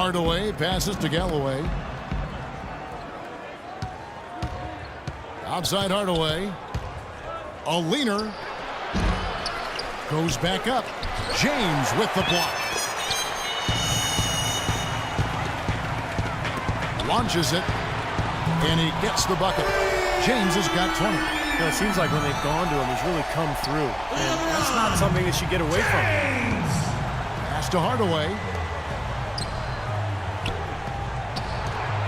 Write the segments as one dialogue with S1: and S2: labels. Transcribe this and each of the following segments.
S1: Hardaway passes to Galloway. Outside Hardaway. A leaner. Goes back up. James with the block. Launches it. And he gets the bucket. James has got 20.
S2: You know, it seems like when they've gone to him, he's really come through. And that's not something that should get away from him.
S1: Pass to Hardaway.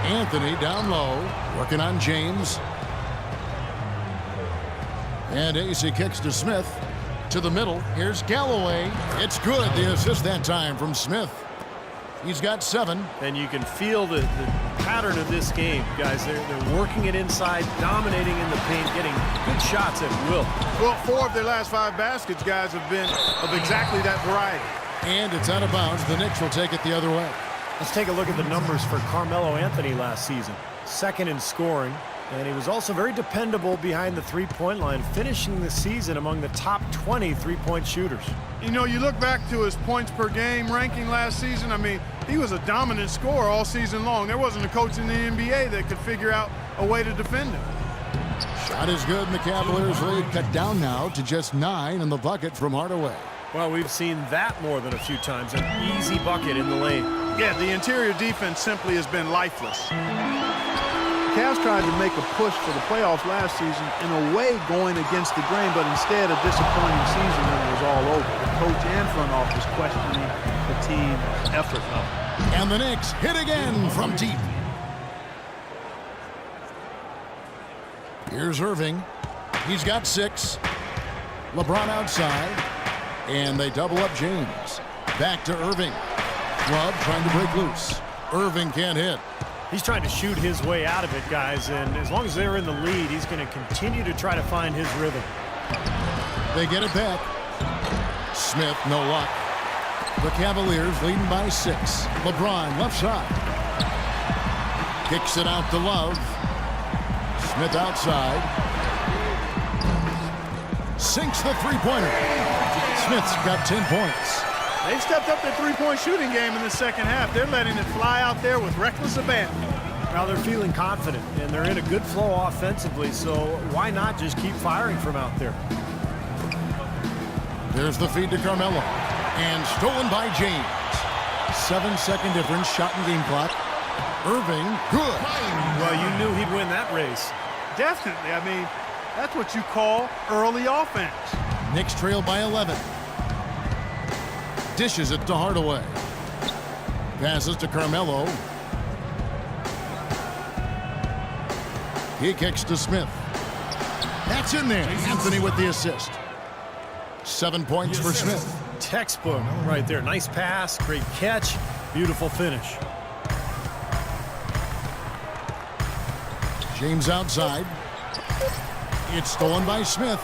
S1: Anthony down low. Working on James. And AC kicks to Smith. To the middle. Here's Galloway. It's good. The assist that time from Smith. He's got 7.
S2: And you can feel the pattern of this game, guys. They're working it inside, dominating in the paint, getting good shots at will.
S3: Well, 4 of their last 5 baskets, guys, have been of exactly that variety.
S1: And it's out of bounds. The Knicks will take it the other way.
S2: Let's take a look at the numbers for Carmelo Anthony last season. 2nd in scoring, and he was also very dependable behind the three-point line, finishing the season among the top 20 three-point shooters.
S3: You know, you look back to his points per game ranking last season. I mean, he was a dominant scorer all season long. There wasn't a coach in the NBA that could figure out a way to defend him.
S1: Shot is good, and the Cavaliers lead cut down now to just 9 in the bucket from Hardaway.
S2: Well, we've seen that more than a few times. An easy bucket in the lane.
S3: Yeah, the interior defense simply has been lifeless. The Cavs tried to make a push for the playoffs last season, in a way going against the grain, but instead a disappointing season when it was all over. The coach and front office questioning the team's effort level.
S1: And the Knicks hit again from deep. Here's Irving. He's got 6. LeBron outside. And they double up James. Back to Irving. Love trying to break loose. Irving can't hit.
S2: He's trying to shoot his way out of it, guys, and as long as they're in the lead, he's going to continue to try to find his rhythm.
S1: They get it back. Smith, no luck. The Cavaliers leading by 6. LeBron left side. Kicks it out to Love. Smith outside. Sinks the three-pointer. Smith's got 10 points.
S3: They've stepped up their three-point shooting game in the second half. They're letting it fly out there with reckless abandon.
S2: Now they're feeling confident, and they're in a good flow offensively, so why not just keep firing from out there?
S1: There's the feed to Carmelo. And stolen by James. 7-second difference, shot and game clock. Irving, good.
S2: Well, you knew he'd win that race.
S3: Definitely. I mean, that's what you call early offense.
S1: Knicks trail by 11. Dishes it to Hardaway. Passes to Carmelo. He kicks to Smith. That's in there. Anthony with the assist. 7 points for Smith.
S2: Textbook right there. Nice pass, great catch, beautiful finish.
S1: James outside. It's stolen by Smith.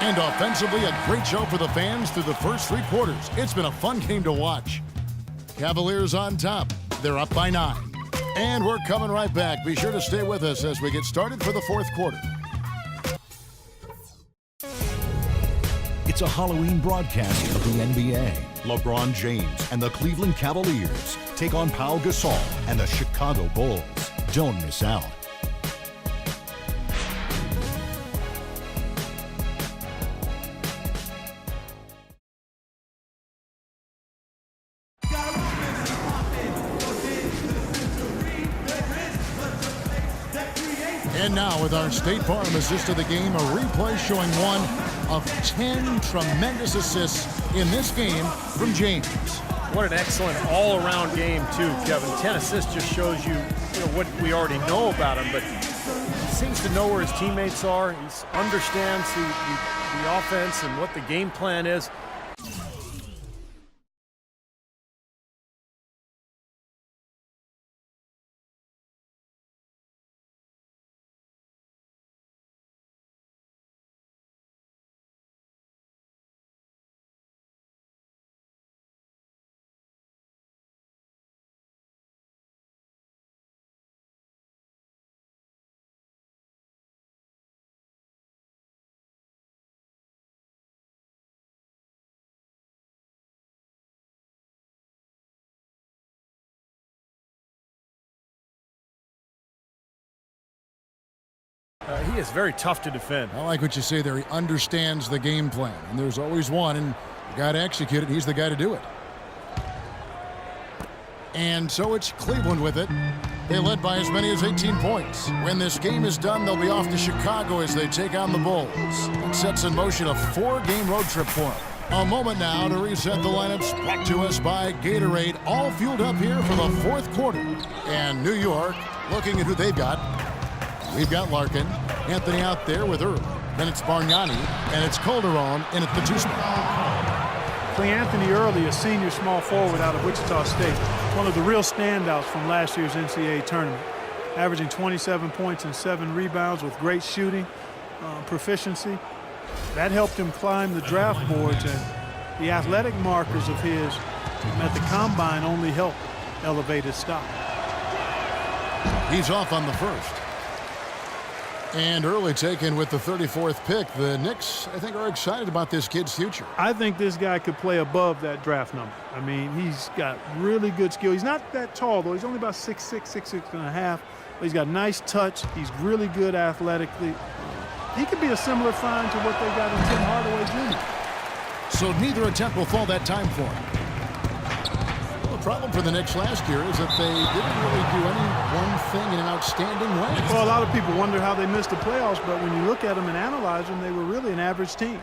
S1: And offensively, a great show for the fans through the first 3 quarters. It's been a fun game to watch. Cavaliers on top. They're up by 9. And we're coming right back. Be sure to stay with us as we get started for the 4th quarter.
S4: It's a Halloween broadcast of the NBA. LeBron James and the Cleveland Cavaliers take on Pau Gasol and the Chicago Bulls. Don't miss out.
S1: And now with our State Farm assist of the game, a replay showing one of 10 tremendous assists in this game from James.
S2: What an excellent all-around game, too, Kevin. 10 assists just shows you, what we already know about him, but he seems to know where his teammates are. He understands the offense and what the game plan is. He is very tough to defend.
S1: I like what you say there. He understands the game plan, and there's always one, and you got to execute it. He's the guy to do it. And so it's Cleveland with it. They led by as many as 18 points. When this game is done, they'll be off to Chicago as they take on the Bulls. It sets in motion a 4-game road trip for them. A moment now to reset the lineups, brought to us by Gatorade, all fueled up here for the fourth quarter. And New York, looking at who they've got. We've got Larkin, Anthony out there with Earl. Then it's Bargnani, and it's Calderon in at the 2 spot.
S3: Anthony Early, a senior small forward out of Wichita State, one of the real standouts from last year's NCAA tournament, averaging 27 points and 7 rebounds with great shooting, proficiency. That helped him climb the draft boards, and the athletic markers of his at the combine only helped elevate his stock.
S1: He's off on the first. And Early taken with the 34th pick. The Knicks, I think, are excited about this kid's future.
S3: I think this guy could play above that draft number. I mean, he's got really good skill. He's not that tall, though. He's only about 6'6", 6'6 and a half. But he's got nice touch. He's really good athletically. He could be a similar find to what they got in Tim Hardaway Jr.
S1: So neither attempt will fall that time for him. The problem for the Knicks last year is that they didn't really do any one thing in an outstanding way.
S3: Well, a lot of people wonder how they missed the playoffs, but when you look at them and analyze them, they were really an average team.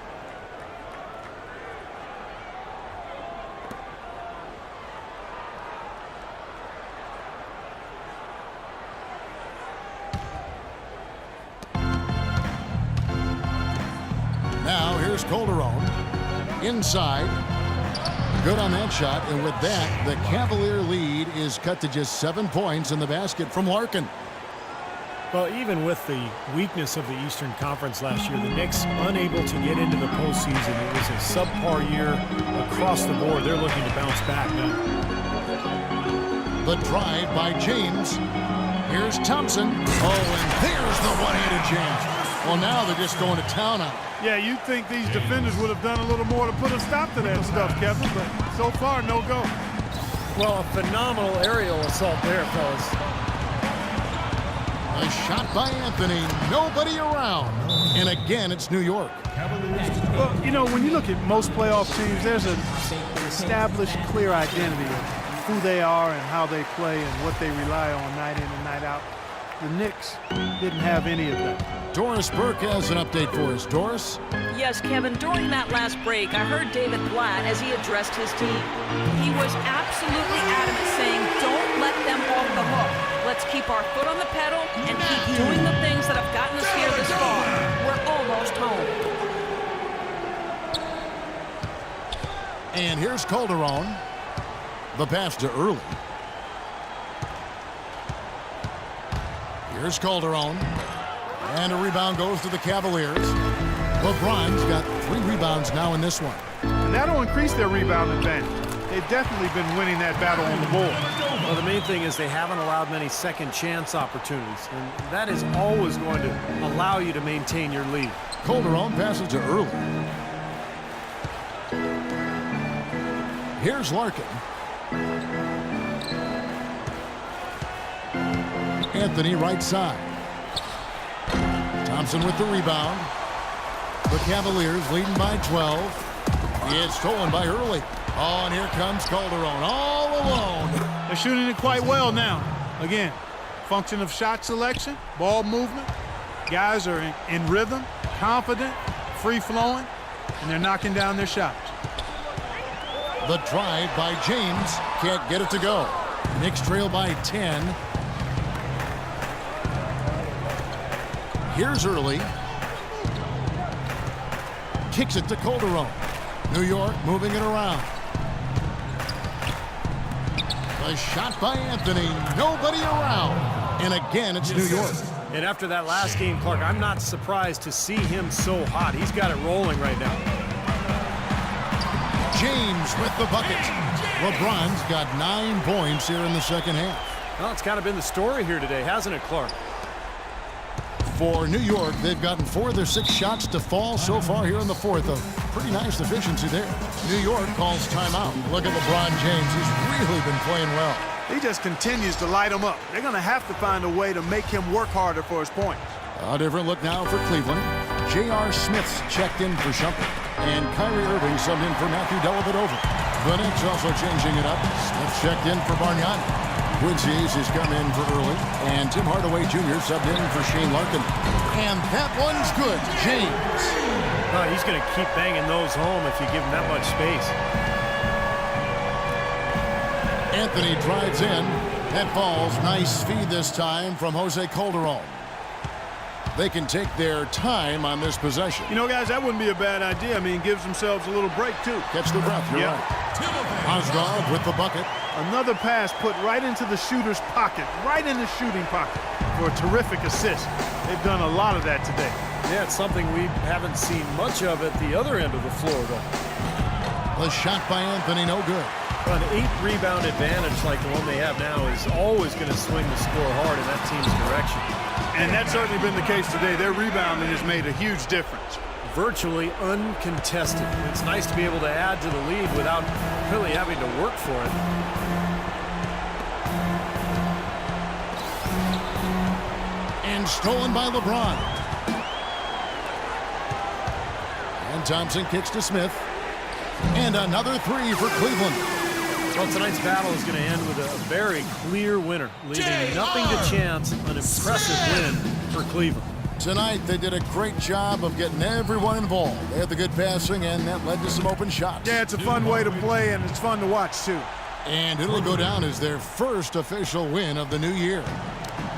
S1: Now here's Calderon inside. Good on that shot, and with that, the Cavalier lead is cut to just 7 points in the basket from Larkin.
S2: Well, even with the weakness of the Eastern Conference last year, the Knicks unable to get into the postseason. It was a subpar year across the board. They're looking to bounce back now.
S1: The drive by James. Here's Thompson. Oh, and there's the one-handed James. Well, now they're just going to town on it.
S3: Yeah, you'd think these defenders would have done a little more to put a stop to that stuff, Kevin, but so far, no go.
S2: Well, a phenomenal aerial assault there, fellas.
S1: A shot by Anthony. Nobody around. And again, it's New York.
S3: Well, you know, when you look at most playoff teams, there's an established, clear identity of who they are and how they play and what they rely on night in and night out. The Knicks didn't have any of that.
S1: Doris Burke has an update for us. Doris?
S5: Yes, Kevin, during that last break, I heard David Blatt as he addressed his team. He was absolutely adamant, saying, don't let them off the hook. Let's keep our foot on the pedal and keep doing the things that have gotten us here this far. We're almost home.
S1: And here's Calderon. The pass to Early. Here's Calderon. And a rebound goes to the Cavaliers. LeBron's got 3 rebounds now in this one.
S3: And that'll increase their rebound advantage. They've definitely been winning that battle on the board.
S2: Well, the main thing is they haven't allowed many second chance opportunities, and that is always going to allow you to maintain your lead.
S1: Calderon passes to Early. Here's Larkin. Anthony right side. Thompson with the rebound. The Cavaliers leading by 12. It's stolen by Early. Oh, and here comes Calderon all alone.
S3: They're shooting it quite well now. Again, function of shot selection, ball movement. Guys are in rhythm, confident, free-flowing, and they're knocking down their shots.
S1: The drive by James. Can't get it to go. Knicks trail by 10. Here's Early. Kicks it to Calderon. New York moving it around. A shot by Anthony. Nobody around. And again, it's New York.
S2: And after that last game, Clark, I'm not surprised to see him so hot. He's got it rolling right now.
S1: James with the bucket. LeBron's got 9 points here in the second half.
S2: Well, it's kind of been the story here today, hasn't it, Clark?
S1: For New York, they've gotten 4 of their 6 shots to fall so far here in the fourth. A pretty nice efficiency there. New York calls timeout. Look at LeBron James. He's really been playing well.
S3: He just continues to light them up. They're going to have to find a way to make him work harder for his points.
S1: A different look now for Cleveland. J.R. Smith's checked in for Shumpert. And Kyrie Irving subbed in for Matthew Dellavedova. The Knicks also changing it up. Smith checked in for Bargnani. Quincy has come in for Early. And Tim Hardaway Jr. subbed in for Shane Larkin. And that one's good. James.
S2: Oh, he's going to keep banging those home if you give him that much space.
S1: Anthony drives in. That falls. Nice feed this time from Jose Calderon. They can take their time on this possession.
S3: You know, guys, that wouldn't be a bad idea. I mean, gives themselves a little break, too.
S1: Catch the breath. You're right. Mozgov with the bucket.
S3: Another pass put right into the shooter's pocket, right in the shooting pocket for a terrific assist. They've done a lot of that today.
S2: Yeah, it's something we haven't seen much of at the other end of the floor, though.
S1: The shot by Anthony, no good.
S2: An 8-rebound advantage like the one they have now is always going to swing the score hard in that team's direction.
S3: And that's certainly been the case today. Their rebounding has made a huge difference.
S2: Virtually uncontested. It's nice to be able to add to the lead without really having to work for it.
S1: And stolen by LeBron. And Thompson kicks to Smith. And another three for Cleveland.
S2: Well, tonight's battle is going to end with a very clear winner, leaving nothing to chance. An impressive win for Cleveland.
S1: Tonight, they did a great job of getting everyone involved. They had the good passing, and that led to some open shots.
S3: Yeah, it's a fun way to play, and it's fun to watch, too.
S1: And it'll go down as their first official win of the new year.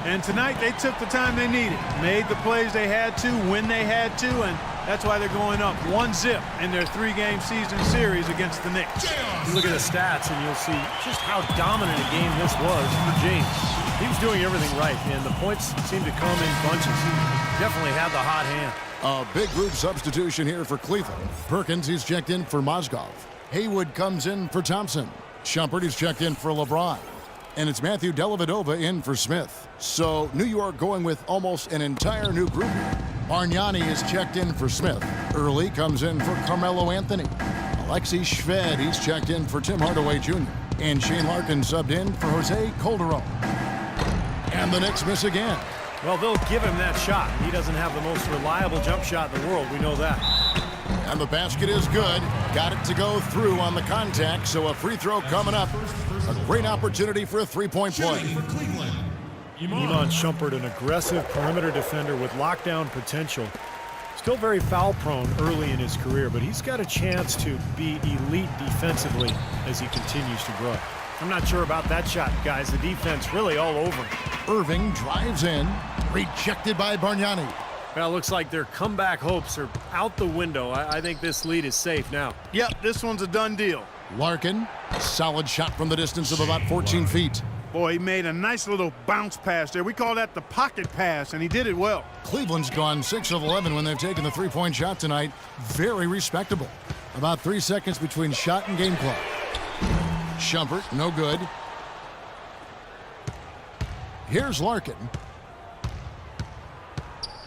S3: And tonight, they took the time they needed, made the plays they had to, when they had to, and that's why they're going up 1-0 in their 3-game season series against the Knicks.
S2: You look at the stats, and you'll see just how dominant a game this was for James. He was doing everything right, and the points seemed to come in bunches. He definitely had the hot hand.
S1: A big group substitution here for Cleveland. Perkins, he's checked in for Mozgov. Haywood comes in for Thompson. Shumpert, he's checked in for LeBron. And it's Matthew Dellavedova in for Smith. So New York going with almost an entire new group here. Bargnani is checked in for Smith. Early comes in for Carmelo Anthony. Alexei Shved, he's checked in for Tim Hardaway Jr. And Shane Larkin subbed in for Jose Calderon. And the Knicks miss again.
S2: Well, they'll give him that shot. He doesn't have the most reliable jump shot in the world. We know that.
S1: And the basket is good. Got it to go through on the contact, so a free throw coming up. A great opportunity for a three-point play.
S2: Iman Shumpert, an aggressive perimeter defender with lockdown potential. Still very foul-prone early in his career, but he's got a chance to be elite defensively as he continues to grow. I'm not sure about that shot, guys. The defense really all over him.
S1: Irving drives in. Rejected by Bargnani.
S2: Well, it looks like their comeback hopes are out the window. I think this lead is safe now.
S3: Yep, this one's a done deal.
S1: Larkin, solid shot from the distance of about 14 feet.
S3: Boy, he made a nice little bounce pass there. We call that the pocket pass, and he did it well.
S1: Cleveland's gone 6 of 11 when they've taken the three-point shot tonight. Very respectable. About 3 seconds between shot and game clock. Shumpert, no good. Here's Larkin.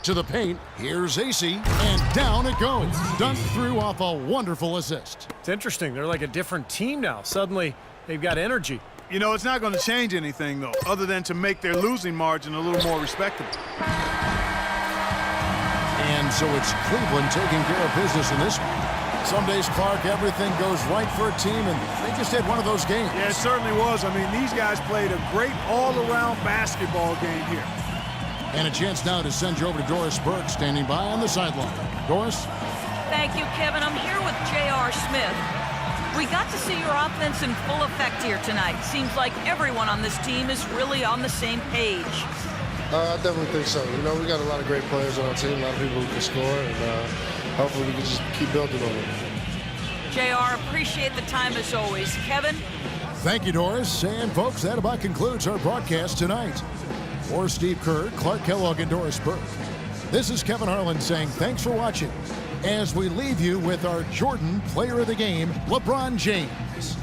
S1: To the paint, here's AC, and down it goes. Dunked through off a wonderful assist.
S2: It's interesting. They're like a different team now. Suddenly, they've got energy.
S3: You know, it's not going to change anything, though, other than to make their losing margin a little more respectable.
S1: And so it's Cleveland taking care of business in this one. Some days, Clark, everything goes right for a team, and they just had one of those games.
S3: Yeah, it certainly was. I mean, these guys played a great all-around basketball game here.
S1: And a chance now to send you over to Doris Burke, standing by on the sideline. Doris?
S5: Thank you, Kevin. I'm here with J.R. Smith. We got to see your offense in full effect here tonight. Seems like everyone on this team is really on the same page.
S6: I definitely think so. You know, we got a lot of great players on our team, a lot of people who can score, and hopefully we can just keep building on it.
S5: JR, appreciate the time as always. Kevin?
S1: Thank you, Doris. And folks, that about concludes our broadcast tonight. For Steve Kerr, Clark Kellogg, and Doris Burke, this is Kevin Harlan saying thanks for watching as we leave you with our Jordan Player of the Game, LeBron James.